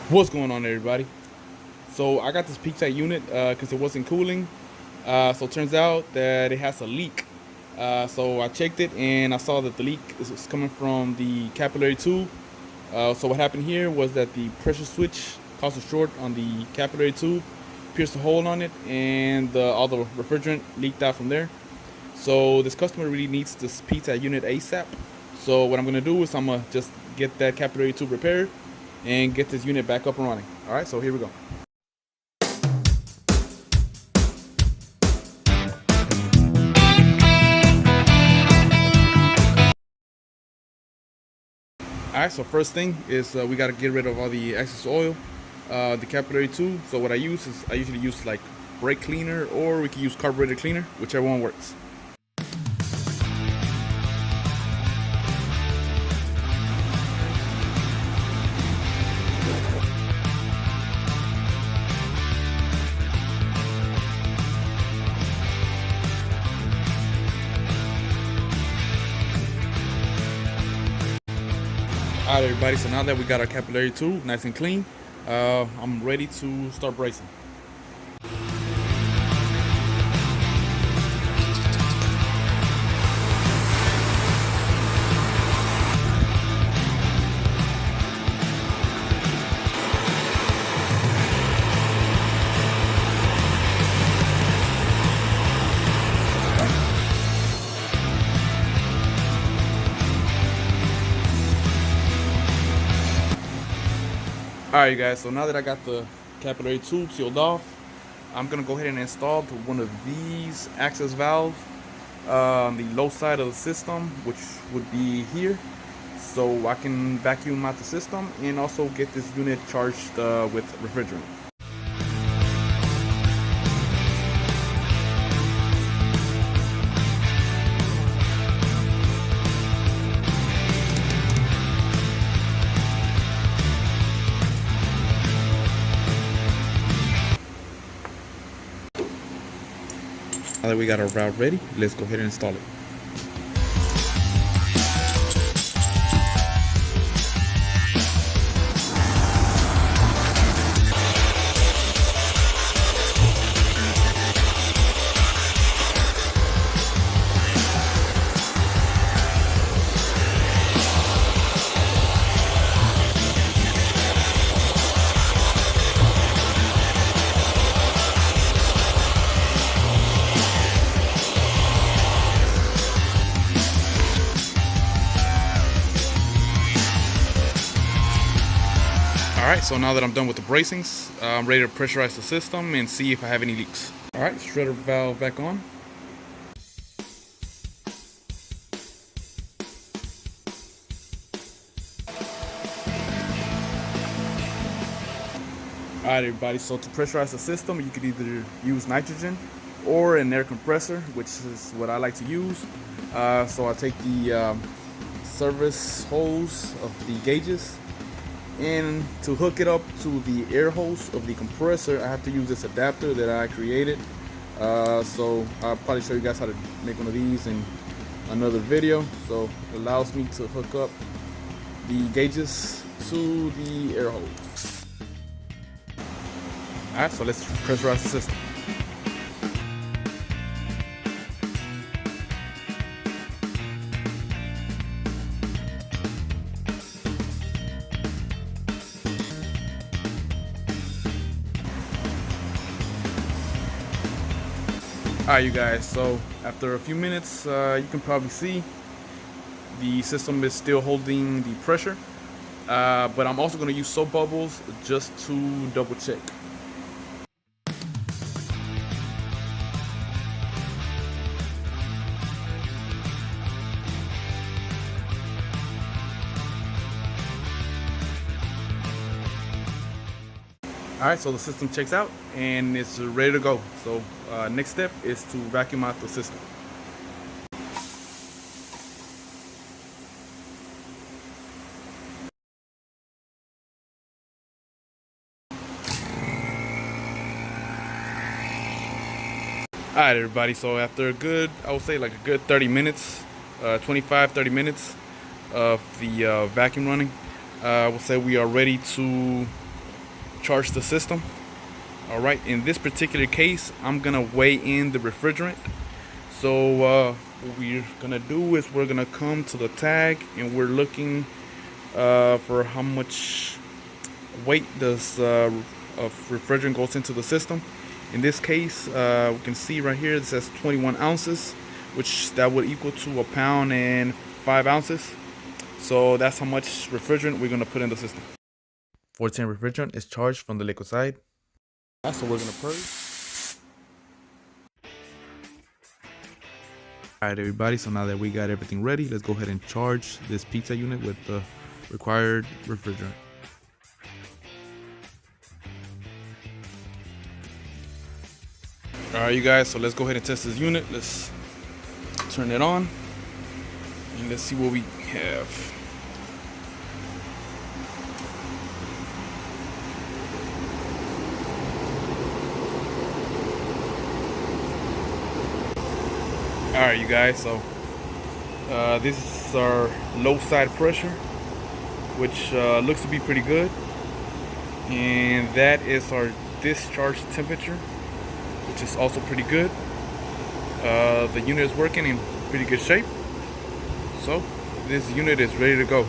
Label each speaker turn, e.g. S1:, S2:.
S1: What's going on, everybody? So I got this Ptac unit because it wasn't cooling. So it turns out that it has a leak. So I checked it and I saw that the leak is coming from the capillary tube. So what happened here was that the pressure switch caused a short on the capillary tube, pierced a hole on it, and all the refrigerant leaked out from there. So this customer really needs this Ptac unit ASAP. So what I'm gonna do is I'm gonna just get that capillary tube repaired and get this unit back up and running. All right, so here we go. All right, so first thing is we got to get rid of all the excess oil, the capillary tube. So what I use is I usually use like brake cleaner, or we can use carburetor cleaner, whichever one works. All right, everybody, so now that we got our capillary tube nice and clean, I'm ready to start bracing. All right, you guys, so now that I got the capillary tube sealed off, I'm gonna go ahead and install one of these access valves on the low side of the system, which would be here, so I can vacuum out the system and also get this unit charged with refrigerant. Now that we got our valve ready, let's go ahead and install it. Alright, so now that I'm done with the bracings, I'm ready to pressurize the system and see if I have any leaks. Alright, shredder valve back on. Alright, everybody, so to pressurize the system, you could either use nitrogen or an air compressor, which is what I like to use. So I take the service hose of the gauges, and to hook it up to the air hose of the compressor, I have to use this adapter that I created. So I'll probably show you guys how to make one of these in another video. So it allows me to hook up the gauges to the air hose. Alright, so let's pressurize the system. Alright, you guys, so after a few minutes, you can probably see the system is still holding the pressure, but I'm also going to use soap bubbles just to double check. Alright, so the system checks out and it's ready to go. So next step is to vacuum out the system. Alright, everybody, so after a good, I would say like a good 30 minutes, 25-30 minutes of the vacuum running, I would say we are ready to charge the system. All right, in this particular case, I'm gonna weigh in the refrigerant. So what we're gonna do is we're gonna come to the tag and we're looking for how much weight does of refrigerant goes into the system. In this case, we can see right here it says 21 ounces, which that would equal to 1 pound and 5 ounces. So that's how much refrigerant we're gonna put in the system. 410 refrigerant is charged from the liquid side. So we're gonna purge. Alright everybody, so now that we got everything ready, let's go ahead and charge this Ptac unit with the required refrigerant. Alright you guys, so let's go ahead and test this unit. Let's turn it on and let's see what we have. Alright you guys, so this is our low side pressure, which looks to be pretty good, and that is our discharge temperature, which is also pretty good. The unit is working in pretty good shape, so this unit is ready to go.